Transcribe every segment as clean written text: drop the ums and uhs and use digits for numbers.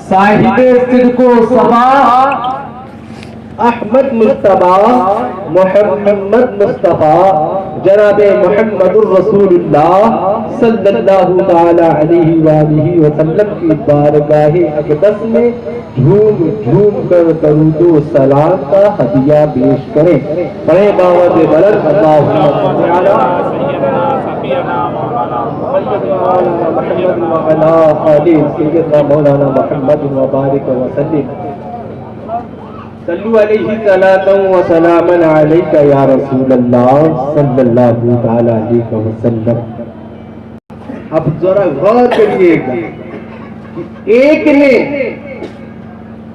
صاحب صدق و صفا احمد مصطفیٰ محمد مصطفیٰ جناب محمد الرسول اللہ صلی اللہ تعالی علیہ وآلہ وسلم کی بارگاہ اقدس میں جھوم جھوم کر درود و سلام کا ہدیہ پیش کریں. پڑھیں باوت بلند اللہم صل علی سیدنا محمد وعلی آل سیدنا مولانا محمد وبارک وسلم. صلو علیہ صلاۃ و سلام علیک یا رسول اللہ صلی اللہ تعالی علیہ وسلم. اب ذرا غور کریے گا کہ ایک نے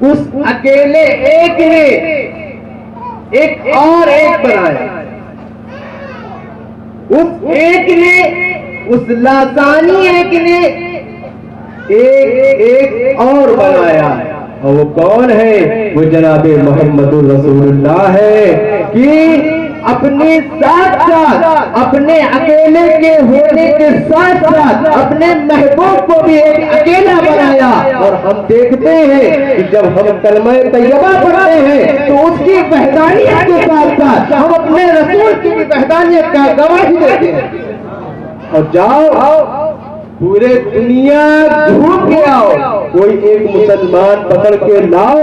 اس اکیلے ایک نے ایک اور ایک بنایا. اس ایک نے اس لاسانی ایک نے ایک اور بنایا. اور وہ کون ہے؟ وہ جناب محمد الرسول اللہ ہے کہ اپنے ساتھ ساتھ اپنے اکیلے کے ہونے کے ساتھ ساتھ اپنے محبوب کو بھی ایک اکیلا بنایا. اور ہم دیکھتے ہیں کہ جب ہم کلمہ طیبہ پڑھتے ہیں تو اس کی وحدانیت کے ساتھ ساتھ ہم اپنے رسول کی بھی وحدانیت کا گواہی دیتے ہیں. اور جاؤ پورے دنیا ڈھونڈ کے آؤ، کوئی ایک مسلمان پکڑ کے لاؤ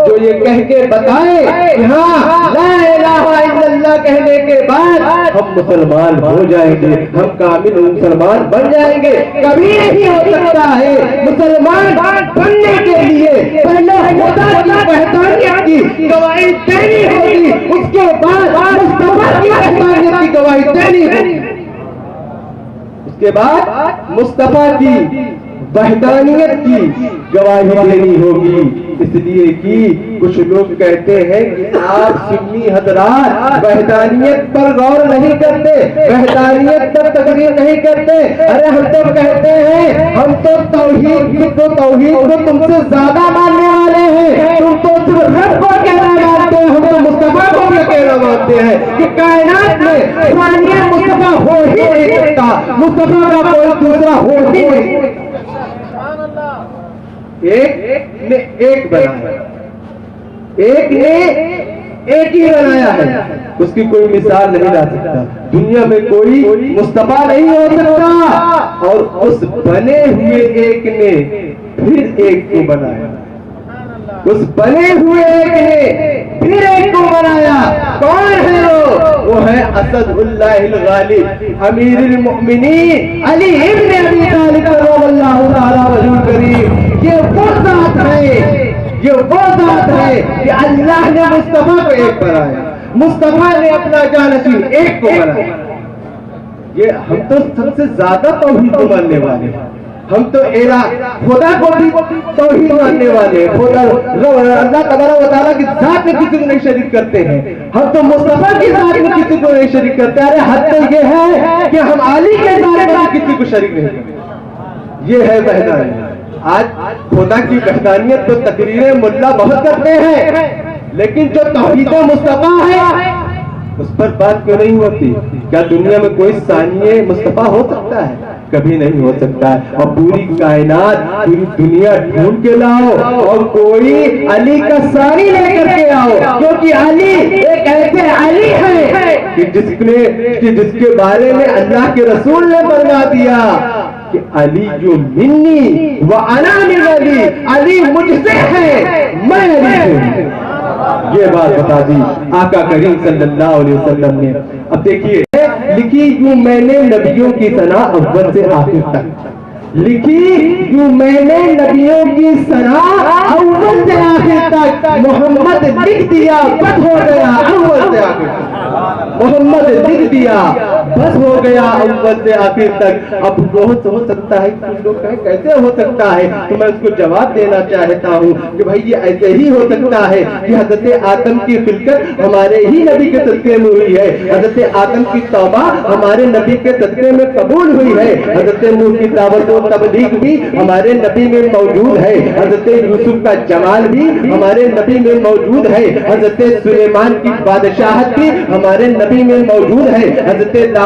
جو یہ کہہ کے بتائے کہ ہاں لا الہ الا اللہ کہنے کے بعد ہم مسلمان ہو جائیں گے، ہم کامل مسلمان بن جائیں گے. کبھی نہیں ہو سکتا ہے. مسلمان بننے کے لیے پہلے خدا کی وحدانیت کی گواہی دینی ہوگی، اس کے بعد مصطفیٰ کی وحدانیت کی گواہی دینی ہوگی، اس کے بعد مصطفیٰ کی وحدانیت کی گواہی دینی ہوگی. اس لیے کہ کچھ لوگ کہتے ہیں کہ آپ سنی حضرات وحدانیت پر غور نہیں کرتے، وحدانیت پر تقریر نہیں کرتے. ارے ہم تو کہتے ہیں ہم تو توحید کو تم سے زیادہ ماننے والے ہیں. تم تو صرف رب کو اکیلا مانتے ہیں، ہم تو مصطفیٰ کو بھی اکیلا مانتے ہیں کہ کائنات میں ثانیہ مصطفیٰ ہو ہی نہیں سکتا، مصطفیٰ کا کوئی دوسرا ہو ہی نہیں. ایک نے ایک بنایا، ایک نے ایک ہی بنایا ہے، اس کی کوئی مثال نہیں لا سکتا. دنیا میں کوئی مصطفیٰ نہیں ہو سکتا. اور اس بنے ہوئے ایک نے پھر ایک کو بنایا، اس بنے ہوئے ایک نے پھر ایک کو بنایا. کون ہے وہ ہے اسد اللہ الغالب امیر المؤمنین علی ابن ابی طالب رضی اللہ تعالی عنہ کریم. یہ وہ ذات ہے کہ اللہ نے مصطفیٰ کو ایک بنایا، مصطفیٰ نے اپنا جانشین ایک کو بنایا. یہ ہم تو سب سے زیادہ توحید کو ماننے والے ہیں. ہم تو خدا کو بھی توحید ماننے والے ہیں. اللہ تبارک و تعالیٰ کی ذات میں کسی کو نہیں شریک کرتے ہیں. ہم تو مصطفیٰ کی ذات میں کسی کو نہیں شریک کرتے. ارے حد تو یہ ہے کہ ہم علی کے ذات میں کسی کو شریک نہیں کرتے. یہ ہے وحدانیت. آج خدا کی وحدانیت تو تقریریں ملا بہت کرتے ہیں، لیکن جو توحید مصطفیٰ ہے اس پر بات کیوں نہیں ہوتی؟ کیا دنیا میں کوئی ثانیہ مصطفیٰ ہو سکتا ہے؟ کبھی نہیں ہو سکتا ہے. اور پوری کائنات پوری دنیا ڈھونڈ کے لاؤ اور کوئی علی کا ثانی لے کر کے آؤ، کیونکہ علی ایک ایسے علی ہے کہ جس کے بارے میں اللہ کے رسول نے فرما دیا کہ علی جو منی وانا من علی، علی مجھ سے ہے میں علی سے. یہ بات بتا دی آقا کریم صلی اللہ علیہ وسلم نے. اب دیکھیے لکھی یوں میں نے نبیوں کی ثنا اول سے آخر تک، لکھی یوں میں نے نبیوں کی ثنا اول سے آخر تک. محمد لکھ دیا بس ہو گیا اول سے آخر تک. محمد لکھ دیا بس ہو گیا اول سے آخر تک. اب بہت ہو سکتا ہے کچھ لوگ کہیں کیسے ہو سکتا ہے، تو میں اس کو جواب دینا چاہتا ہوں کہ بھائی یہ ایسے ہی ہو سکتا ہے کہ حضرت آدم کی خلقت ہمارے ہی نبی کے صدقے میں ہوئی ہے، حضرت آدم کی توبہ ہمارے نبی کے صدقے میں قبول ہوئی ہے، حضرت نوح کی دعوت و تبلیغ بھی ہمارے نبی میں موجود ہے، حضرت یوسف کا جمال بھی ہمارے نبی میں موجود ہے، حضرت سلیمان کی بادشاہت بھی ہمارے نبی میں موجود ہے، حضرت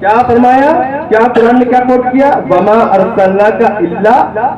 کیا فرمایا؟ کیا قرآن نے کیا کوٹ کیا؟ وما ارسلناک الا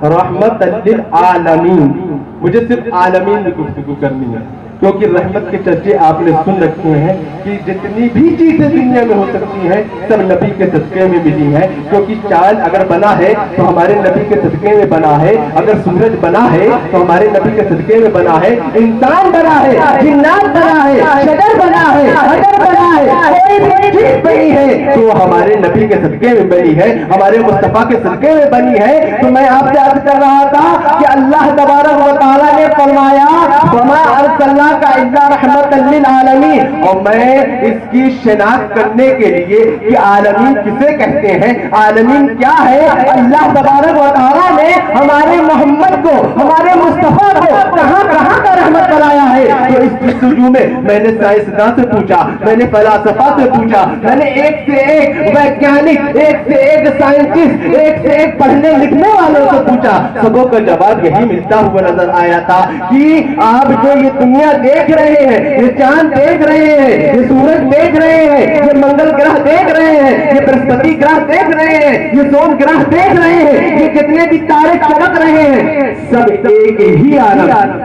رحمت للعالمین. مجھے صرف عالمین کی گفتگو کرنی ہے، کیونکہ رحمت کے چرچے آپ نے سن رکھے ہیں کہ جتنی بھی چیزیں دنیا میں ہو سکتی ہیں سب نبی کے صدقے میں ملی ہیں. کیونکہ چاند اگر بنا ہے تو ہمارے نبی کے صدقے میں بنا ہے، اگر سورج بنا ہے تو ہمارے نبی کے صدقے میں بنا ہے، انسان بنا ہے، جنات بنا ہے، شجر بنا ہے، حجر بنا ہے، کوئی بھی چیز بنی ہے تو ہمارے نبی کے صدقے میں بنی ہے، ہمارے مصطفیٰ کے صدقے میں بنی ہے. تو میں آپ سے عرض کر رہا تھا کہ اللہ تبارک و تعالیٰ نے فرمایا وما ارسلناک الا رحمت للعالمین، اور میں اس کی شناخت کرنے کے لیے کہ عالمین کسے کہتے ہیں، عالمین کیا ہے، اللہ تبارک و تعالیٰ نے ہمارے محمد کو، ہمارے مصطفیٰ کو کہاں کہاں کا رحمت بنایا ہے. تو اس جستجو میں نے سائنسداں سے پوچھا، میں نے فلاسفہ سے پوچھا، میں نے ایک سے ایک ویگیانک، ایک سے ایک سائنٹسٹ، ایک سے ایک پڑھنے لکھنے والوں سے پوچھا. سبوں کا جواب یہی ملتا ہوا نظر آیا تھا کہ آپ جو یہ دنیا دیکھ رہے ہیں، یہ چاند دیکھ رہے ہیں، یہ سورج دیکھ رہے ہیں، یہ منگل گرہ دیکھ رہے ہیں، یہ برہسپتی گرہ دیکھ رہے ہیں، یہ سوم گرہ دیکھ رہے ہیں، یہ جتنے بھی تارے چمک رہے ہیں، سب ایک ہی عالم،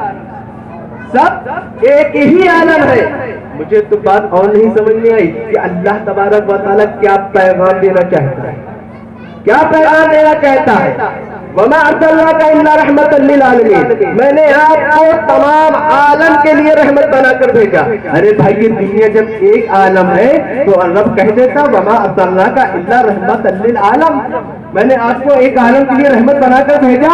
سب ایک ہی عالم ہے. مجھے تو بات اور نہیں سمجھ میں آئی کہ اللہ تبارک و تعالیٰ کیا پیغام دینا چاہتا ہے، کیا پیغام دینا چاہتا ہے. وما ارسلناک الا رحمت للعالمین، میں نے آپ کو تمام عالم کے لیے رحمت بنا کر بھیجا. ارے بھائی یہ دنیا جب ایک عالم ہے تو رب کہہ دیتا وما ارسلناک الا رحمت للعالم، میں نے آپ کو ایک عالم کے لیے رحمت بنا کر بھیجا.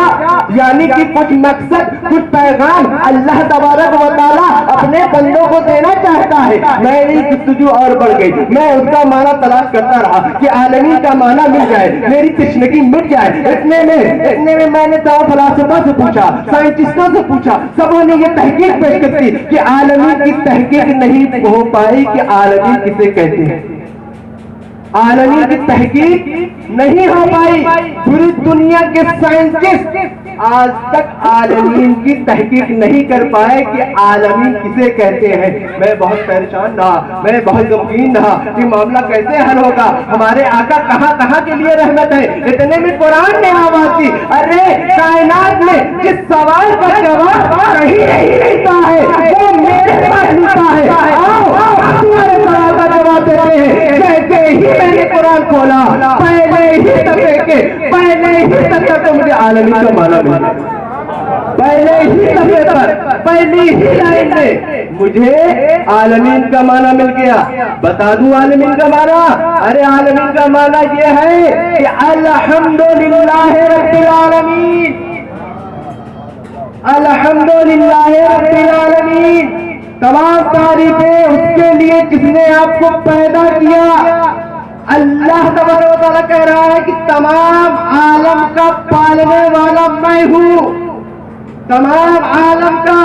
یعنی کہ کچھ مقصد، کچھ پیغام اللہ تبارک و تعالیٰ اپنے بندوں کو دینا چاہتا ہے. میری جستجو اور بڑھ گئی، میں اس کا معنی تلاش کرتا رہا کہ عالمی کا معنی مل جائے، میری تشنگی مٹ جائے. اتنے میں میں نے تمام فلاسفہ سے پوچھا، سائنٹسٹوں سے پوچھا، سبوں نے یہ تحقیق پیش کر دی کہ عالمی کی تحقیق نہیں ہو پائی کہ عالمی کسے کہتے ہیں. عالمی کی تحقیق نہیں ہو پائی. پوری دنیا کے سائنٹسٹ آج تک عالمین کی تحقیق نہیں کر پائے کہ عالمین کسے کہتے ہیں. میں بہت پریشان رہا، میں بہت غمگین رہا کہ معاملہ کیسے حل ہوگا. ہمارے آقا کہاں کہاں کے لیے رحمت ہے. اتنے میں قرآن نے آواز دی، ارے کائنات میں جس سوال کا جواب صحیح نہیں رہتا ہے وہ میرے پاس ملتا ہے. آؤ تمہارے سوال کا جواب دیتے ہیں. کہتے ہی میں نے قرآن کھولا، پہلے ہی صفحے کے پہلے ہی صفحے پہ مجھے عالمی کا معنی ملا. پہلے ہی صفحے پر پہلی ہی لائن میں مجھے عالمین کا معنی مل گیا. بتا دوں عالمین کا معنی؟ ارے عالمین کا معنی یہ ہے کہ الحمدللہ رب العالمین، الحمدللہ رب العالمین. تمام تعریفیں اس کے لیے جس نے آپ کو پیدا کیا. اللہ تبارک و تعالیٰ کہہ رہا ہے کہ تمام عالم کا پالنے والا میں ہوں، تمام عالم کا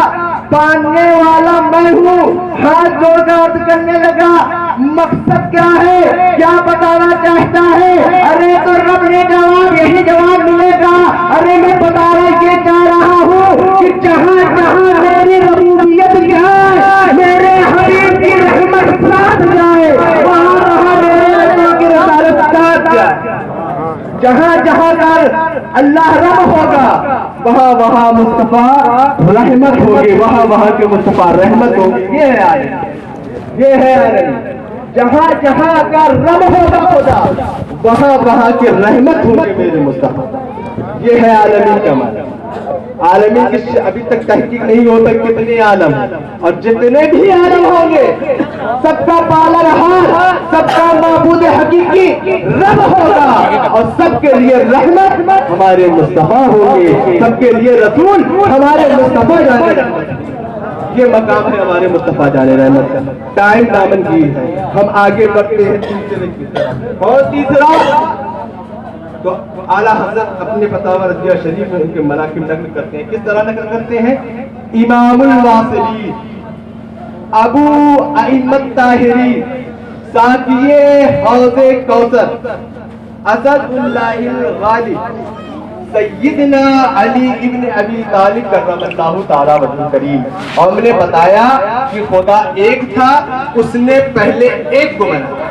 پالنے والا میں ہوں. ہاتھ جوڑ کر عرض کرنے لگا مقصد کیا ہے، کیا بتانا چاہتا ہے. ارے تو رب نے جواب یہی جواب ملے گا. ارے میں بتانا یہ چاہ رہا ہوں کہ جہاں جہاں میری ربوبیت جائے، میرے حبیب کی رحمت ساتھ جائے، وہاں جہاں جہاں پر اللہ رب ہوگا وہاں وہاں مصطفیٰ رحمت ہوگی، وہاں وہاں کے مصطفیٰ رحمت ہوگی. یہ ہے عالم، یہ ہے عالم. جہاں جہاں کا رب ہوگا خدا وہاں وہاں کی رحمت ہوگی میرے مصطفیٰ. یہ ہے عالمین کا معنی. عالمین کی ابھی تک تحقیق نہیں ہوتا کتنے عالم، اور جتنے بھی عالم ہوں گے سب کا پالنہار، سب کا معبود حقیقی رب ہوگا، اور سب کے لیے رحمت ہمارے مصطفیٰ ہوں گے، سب کے لیے رسول ہمارے مصطفیٰ جانے. یہ مقام ہے ہمارے مصطفیٰ جانے رحمت کا. ٹائم دامن کی ہے، ہم آگے بڑھتے ہیں سلسلے کی طرف. اور تیسرا تو اعلیٰ حضرت اپنے فتاوی رضیہ شریف میں ان کے مناقب نقل کرتے ہیں. کس طرح نقل کرتے ہیں؟ امام الواصلی، ابو ائمت طاہری، ساقی حوض کوثر، اسد اللہ الغالب، سیدنا علی ابن ابی طالب کرم اللہ تعالی وجہ کریم. اور ہم نے بتایا کہ خدا ایک تھا، اس نے پہلے ایک کو بنایا،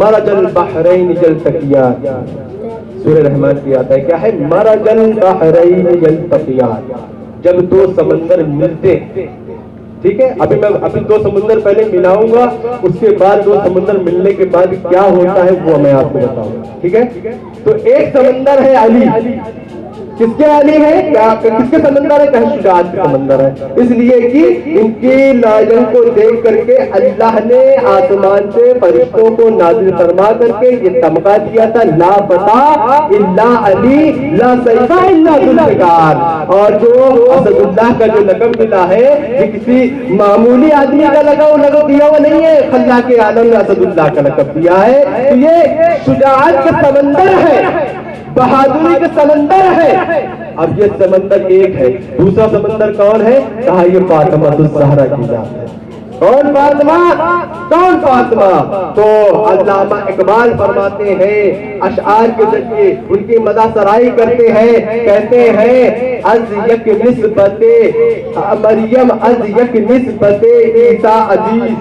مرج البحرین یلتقیان، سورہ رحمان کی آتا ہے کیا ہے؟ مرج البحرین یلتقیان، جب دو سمندر ملتے، ٹھیک ہے؟ ابھی دو سمندر پہلے ملاؤں گا، اس کے بعد دو سمندر ملنے کے بعد کیا ہوتا ہے وہ میں آپ کو بتاؤں گا، ٹھیک ہے؟ تو ایک سمندر ہے علی، کس کے علی ہے؟ کس کے سمندر ہے؟ کہ شجاعت کے سمندر ہے، اس لیے کہ ان کی لاجن کو دیکھ کر کے اللہ نے آسمان سے فرشتوں کو نازل فرما کر کے یہ تمغہ دیا تھا، لا بتا الا علی لا سیف الا ذوالفقار، اور جو اسد اللہ کا جو لقب ملا ہے یہ کسی معمولی آدمی کا لقب دیا ہوا نہیں ہے، خلاق عالم نے اسد اللہ کا لقب دیا ہے، تو یہ شجاعت کا سمندر ہے، بہادری کا سمندر ہے۔ اب یہ سمندر ایک ہے، دوسرا سمندر کون ہے؟ کہا یہ فاطمہ الزہرا کی ذات ہے۔ کون فاطمہ؟ کون فاطمہ؟ تو علامہ اقبال فرماتے ہیں اشعار کے ذریعے ان کی مدح سرائی کرتے ہیں، کہتے ہیں از یک نسبت مریم از یک نسبت عیسیٰ عزیز،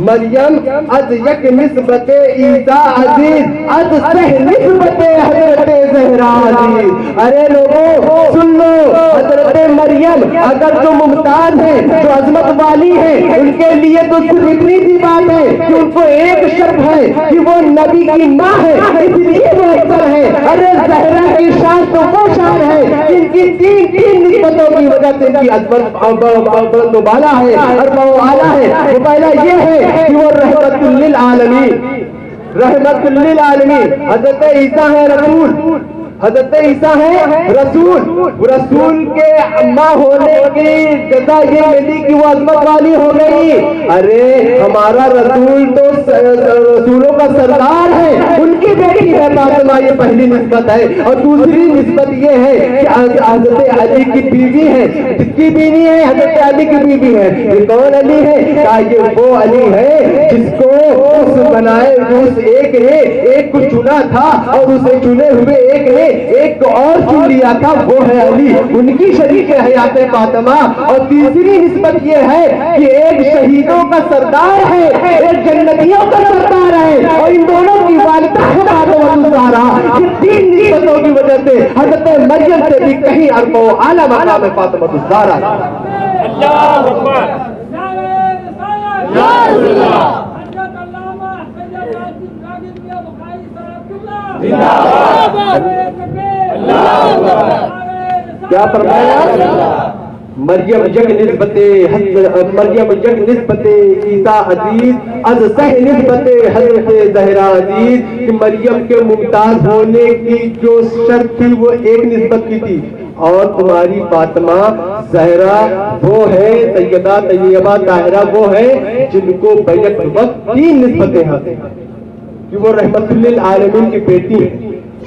مریم از یک نسبت عیسیٰ عزیز، از سہ نسبت حضرت زہرا عزیز۔ ارے لوگوں سن لو، حضرت مریم اگر جو ممتاز ہیں، جو عظمت والی ہیں، ان کے لیے تو صرف اتنی سی بات ہے کہ ان کو ایک شرط ہے کہ وہ نبی کی ماں ہے، اس لیے وہ افضل ہے۔ ارے زہرا کی شان تو وہ شان ہے جن کی تین نسبتوں کی وجہ سے ان کی عظمت بلند و بالا ہے اور اعلیٰ ہے۔ وہ پہلا یہ ہے کہ وہ رحمت للعالمین، رحمت للعالمین۔ حضرت عیسیٰ ہے رسول، حضرت عیسیٰ ہے رسول، رسول کے ماں ہونے کی جزا یہ ملی کہ وہ عظمت والی ہو گئی۔ ارے ہمارا رسول تو رسولوں کا سردار ہے، ان کی بیٹی ہے فاطمہ، یہ پہلی نسبت ہے۔ اور دوسری نسبت یہ ہے کہ حضرت علی کی بیوی ہے، جس کی بیوی ہے حضرت علی کی بیوی ہے۔ یہ کون علی ہے؟ کہا یہ وہ علی ہے جس کو اس بنائے اس ایک نے ایک کو چنا تھا، اور اسے چنے ہوئے ایک نے ایک کو اور چن لیا تھا، وہ ہے علی، ان کی شریک حیات فاطمہ۔ اور تیسری نسبت یہ ہے کہ ایک شہیدوں کا سردار ہے، ایک جنتیوں کا سردار ہے، اور ان دونوں کی والدہ ہے فاطمہ الزہرا۔ یہ تین نسبتوں کی وجہ سے حضرت مریم سے بھی کہیں ارفع و اعلیٰ مقام ہے فاطمہ الزہرا۔ اللہ اکبر، یا رسول اللہ، کیا فرمایا؟ مریم یک نسبت مریم یک نسبت عیسیٰ عزیز، از سہ نسبت حضرت زہرا عزیز، کہ مریم کے ممتاز ہونے کی جو شرط تھی وہ ایک نسبت کی تھی، اور تمہاری فاطمہ زہرا وہ ہے، سیدہ طیبہ طاہرہ وہ ہے جن کو بیک وقت تین نسبتیں حاصل ہیں کہ وہ رحمت للعالمین کی بیٹی ہے،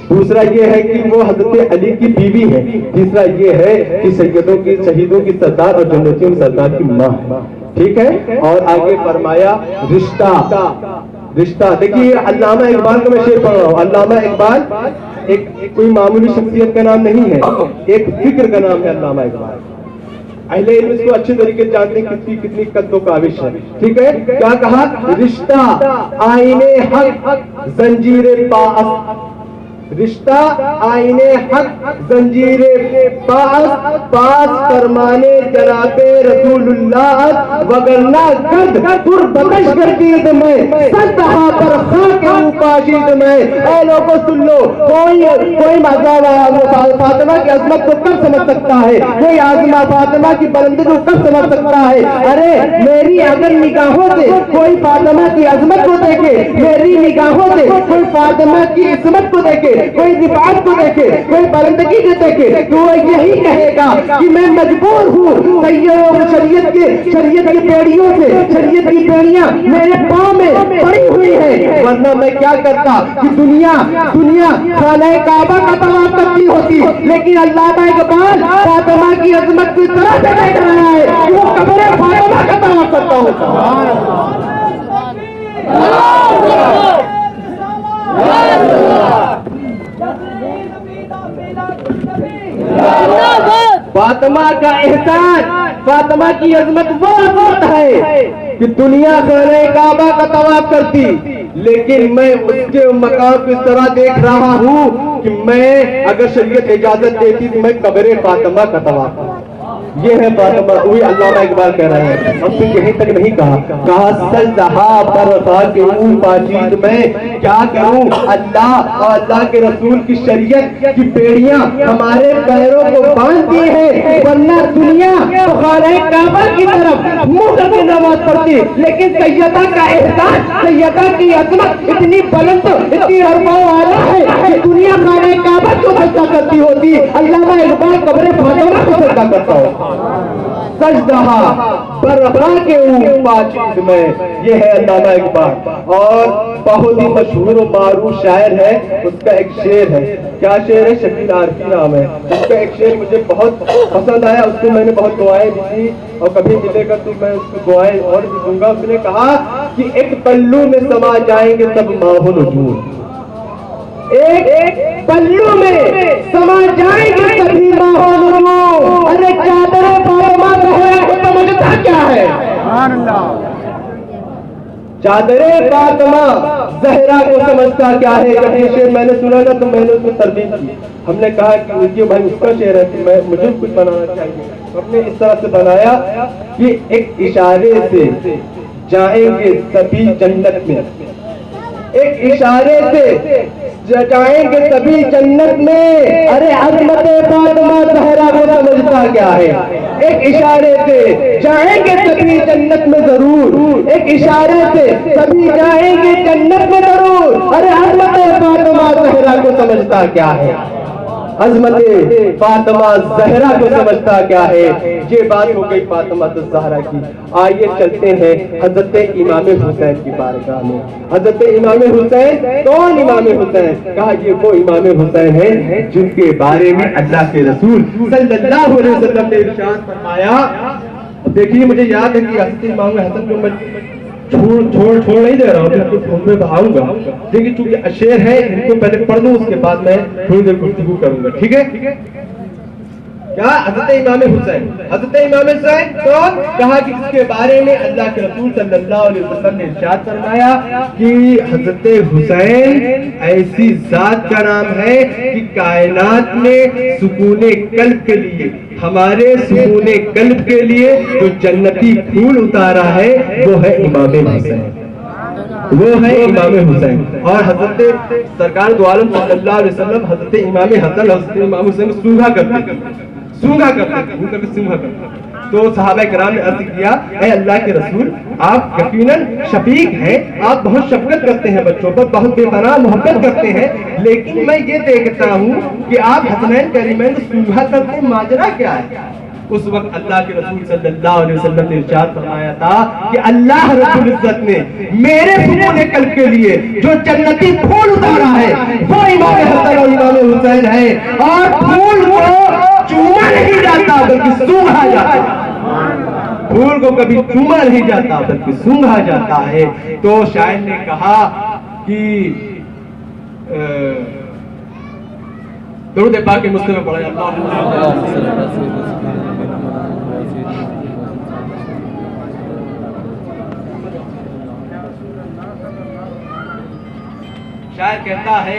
دوسرا یہ ہے کہ وہ حضرت علی کی بیوی ہے، تیسرا یہ ہے کہ سیدوں کی شہیدوں کی سردار اور جنتیوں کی سردار کی ماں ہے، ٹھیک ہے؟ اور آگے فرمایا رشتہ دیکھیے علامہ اقبال کا میں شعر پڑھ رہا ہوں۔ علامہ اقبال ایک کوئی معمولی شخصیت کا نام نہیں ہے، ایک فکر کا نام ہے علامہ اقبال۔ اہل علم اس کو اچھے طریقے سے جانتے ہیں کتنی قد و کاوش ہے، ٹھیک ہے؟ کیا کہا؟ رشتہ آئینے حق زنجیر باعث، رشتہ آئینے حق زنجیر پاس فرمانے جناب رسول اللہ، وگرنہ گرد پر بکش گردید میں سد دہا پر خاک پاشید میں۔ اے لوگوں سن لو، کوئی فاطمہ کی عظمت کو کب سمجھ سکتا ہے؟ کوئی عظمہ فاطمہ کی بلندی کو کب سمجھ سکتا ہے؟ ارے میری اگر نگاہوں سے کوئی فاطمہ کی عظمت کو دیکھے، میری نگاہوں سے کوئی فاطمہ کی عظمت کو دیکھے، کوئی رفعت کو دیکھے، کوئی بلندگی کو دیکھے، تو وہ یہی کہے گا کہ میں مجبور ہوں، شریعت کی بیڑیوں سے، شریعت کی بیڑیاں میرے پاؤں میں پڑی ہوئی ہیں، ورنہ میں کیا کرتا کہ دنیا خانہ کعبہ کا طواف کرتی ہوتی، لیکن علامہ اقبال فاطمہ کی عظمت کی طرح سے دیکھ رہا ہے کہ وہ قبر فاطمہ کا طواف کرتا ہوتا۔ فاطمہ کا احسان فاطمہ کی عظمت وہ عظمت ہے کہ دنیا خانہ کعبہ کا طواف کرتی، لیکن میں اس کے مقام کو اس طرح دیکھ رہا ہوں کہ میں اگر شریعت اجازت دیتی تو میں قبر فاطمہ کا طواف کروں۔ یہ ہے فاطمہ، وہی علامہ اقبال کہہ رہے ہیں، ہم سے یہیں تک نہیں کہا سجدہا برفا کے اون پاچید میں کیا کروں، اللہ اور اللہ کے رسول کی شریعت کی بیڑیاں ہمارے پیروں کو باندھ دی ہے، ورنہ دنیا تو خانہ کعبہ کی طرف منہ کر کے نماز پڑھتی، لیکن سیدہ کا احساس، سیدہ کی عظمت اتنی بلند، اتنی عرفہ والا ہے کہ دنیا خانہ کعبہ کو سجدہ کرتی ہوتی، علامہ اقبال قبر فاطمہ کو سجدہ کرتا ہو۔ سجدہا برفا کے اون پاچید میں، یہ ہے علامہ اقبال، اور بہت ہی مشہور و معروف شاعر ہے، اس کا ایک شعر ہے، کیا شعر ہے، شکیل عارفی نام ہے، اس کا ایک شعر مجھے بہت پسند آیا، اس کو میں نے بہت دعائیں دی تھی، اور کبھی ملے گا تو میں اس کو دعائیں اور بھی دوں گا۔ اس نے کہا کہ ایک پلو میں سما جائیں گے سب ماہ نجوم، ایک پلو میں سما جائیں گے سبھی ماہ نجوم۔ ارے چادر فاطمہ زہرا کو سمجھتا کیا ہے، چادر فاطمہ زہرا کو سمجھتا کیا ہے؟ جب یہ شعر میں نے سنا نا تو میں نے اس میں ترمیم کی، ہم نے کہا کہ یہ بھائی اس کا شعر ہے کہ مجھے کچھ بنانا چاہیے، ہم نے اس طرح سے بنایا کہ ایک اشارے سے جائیں گے سبھی جنت میں، ایک اشارے سے جائیں گے سبھی جنت میں۔ ارے عظمت فاطمہ زہرا کو سمجھتا کیا ہے، ایک اشارے سے جائیں گے سبھی جنت میں ضرور، ایک اشارے سے سبھی جائیں گے جنت میں ضرور۔ ارے عظمت فاطمہ زہرا کو سمجھتا کیا ہے، عظمت فاطمہ زہرا کو سمجھتا کیا ہے۔ یہ بات ہو گئی فاطمہ الزہرا کی۔ آئیے چلتے ہیں حضرت امام حسین کی بارگاہ میں۔ حضرت امام حسین کون امام حسین؟ کہا یہ وہ امام حسین ہیں جن کے بارے میں اللہ کے رسول صلی اللہ علیہ وسلم نے ارشاد فرمایا۔ دیکھیے مجھے یاد ہے کہ حضرت امام حسن کو میں چھوڑ نہیں دے رہا ہوں، ان میں بہاؤں گا، لیکن چونکہ شعر ہے ان کو پہلے پڑھ دوں، اس کے بعد میں تھوڑی دیر گفتگو کروں گا، ٹھیک ہے؟ کیا حضرت امام حسین، حضرت امام حسین کون؟ کہا کہ اس کے بارے میں اللہ کے رسول صلی اللہ علیہ وسلم نے ارشاد فرمایا کہ حضرت حسین ایسی ذات کا نام ہے کہ کائنات میں سکون قلب کے لیے، ہمارے سکون قلب کے لیے جو جنتی پھول اتارا ہے وہ ہے امام حسین، وہ ہے امام حسین۔ اور حضرت سرکار دو عالم صلی اللہ علیہ وسلم حضرت امام حسن حضرت امام حسین کو سونگھا کرتے تو صحابہ کرام نے عرض کیا اے اللہ کے رسول آپ یقیناً شفیق ہیں، آپ بہت شفقت کرتے ہیں بچوں پر، بہت بے پناہ محبت کرتے ہیں، لیکن میں یہ دیکھتا ہوں کہ آپ حسنین کریمین کو سونگھا کرتے ہیں، ماجرا کیا ہے؟ اس وقت اللہ کے رسول صلی اللہ علیہ وسلم نے ارشاد فرمایا تھا کہ اللہ رب العزت نے میرے سکون قلب کے لیے جو جنتی پھول اتارا ہے وہ امام حسن اور امام حسین ہے، اور پھول کو چوما نہیں جاتا بلکہ سونگھا جاتا ہے، پھول کو کبھی چوما نہیں جاتا بلکہ سونگھا جاتا ہے۔ تو شاعر نے کہا کہ درود پاک مصطفی میں پڑھا شاعر کہتا ہے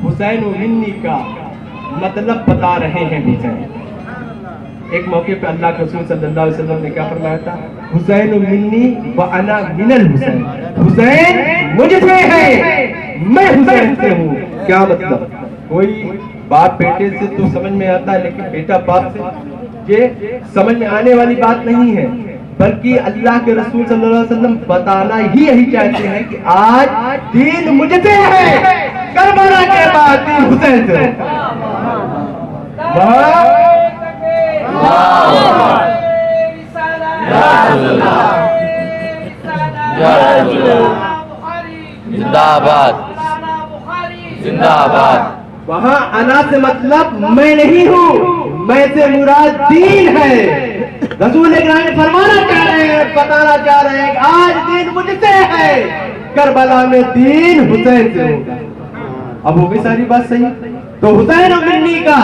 حسین و منی کا مطلب بتا رہے ہیں حسین۔ ایک موقع پہ اللہ کے رسول صلی اللہ علیہ وسلم نے کیا فرمایا تھا؟ حسین و منی و انا من الحسین، حسین مجھ سے ہے میں حسین سے ہوں۔ کیا مطلب؟ کوئی باپ بیٹے سے تو سمجھ میں آتا ہے، لیکن بیٹا باپ سے یہ سمجھ میں آنے والی بات نہیں ہے، بلکہ اللہ کے رسول صلی اللہ علیہ وسلم بتانا ہی یہی چاہتے ہیں کہ آج دین مجھ سے ہے، کربلا کے بعد دین حسین سے ہے۔ زندہ آباد، زندہ آباد۔ وہاں انا سے مطلب میں نہیں ہوں، میں سے مراد دین ہے۔ رسول اکرام فرمانا چاہ رہے ہیں، بتانا چاہ رہے ہیں کہ آج دین مجھ سے ہے، کربلا میں دین حسین سے ہوگا۔ اب ہو گئی ساری بات صحیح؟ تو حسین منی کا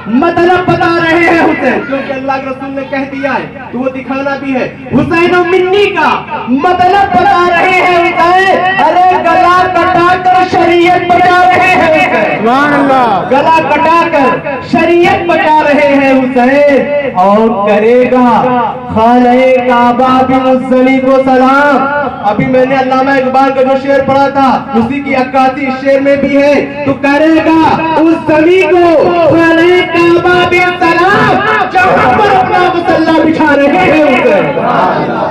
مطلب بتا رہے ہیں حسین، کیونکہ اللہ کے رسول نے کہہ دیا ہے تو وہ دکھانا بھی ہے۔ حسین منی کا مطلب بتا رہے ہیں حسین، ارے گلا کٹا کر شریعت بچا رہے ہیں حسین، گلا کٹا کر شریعت بچا رہے ہیں حسین، اور کرے گا خانہ کعبہ بن کو سلام۔ ابھی میں نے علامہ اقبال کا جو شعر پڑھا تھا اسی کی عکاسی اس شعر میں بھی ہے، تو کرے گا اس زمین کو خانہ کعبہ بن سلام جہاں پر اپنا مصلی بچھا رہے ہیں حسین،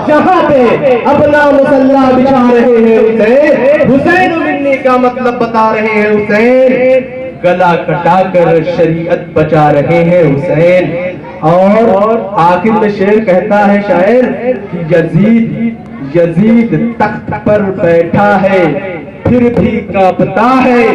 جہاں پہ اپنا مصلی بچھا رہے ہیں حسین۔ حسین منی کا مطلب بتا رہے ہیں حسین، گلا کٹا کر شریعت بچا رہے ہیں حسین۔ اور آخر میں شعر کہتا ہے شاعر کہ یزید تخت پر بیٹھا ہے پھر بھی کانپتا ہے،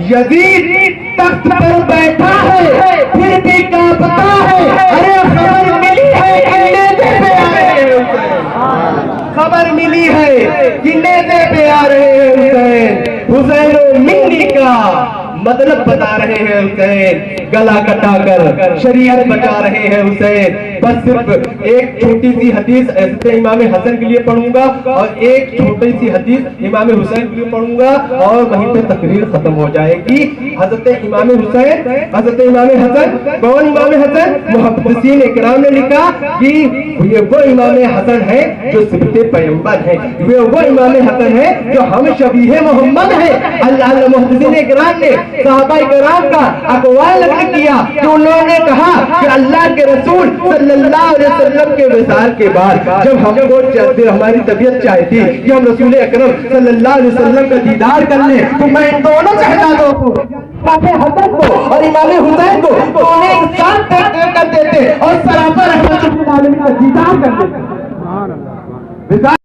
یزید تخت پر بیٹھا ہے پھر بھی کانپتا ہے، ارے خبر ملی ہے کہ نیزے پہ آ رہے ہیں حسین، خبر ملی ہے کہ نیزے پہ آ رہے ہیں حسین۔ حسین منی کا مطلب بتا رہے ہیں حسین، گلا کٹا کر شریعت بچا رہے ہیں حسین۔ بس صرف ایک چھوٹی سی حدیث حضرت امام حسن کے لیے پڑھوں گا اور ایک چھوٹی سی حدیث امام حسین کے لیے پڑھوں گا اور وہیں پہ تقریر ختم ہو جائے گی۔ حضرت امام حسین، حضرت امام حسن، کون امام حسن؟ محدثین اکرام نے لکھا کہ یہ وہ امام حسن ہے جو صفت پیغمبر ہے، یہ وہ امام حسن ہے جو ہم شبیہ محمد ہے۔ اللہ محدثین اکرام نے صحابہ کرام کا اقوال نقل کیا کہ انہوں نے کہا کہ اللہ کے رسول صلی اللہ علیہ وسلم کے وصال کے بعد جب ہم کو ہماری طبیعت چاہتی کہ ہم رسول اکرم صلی اللہ علیہ وسلم کا دیدار کر لیں تو میں ان دونوں شہزادوں کو، امام حسن کو اور امام حسین کو دونوں ایک ساتھ کر دیتے اور سراپا رحمت اللہ علیہ کا دیدار کر دیتے۔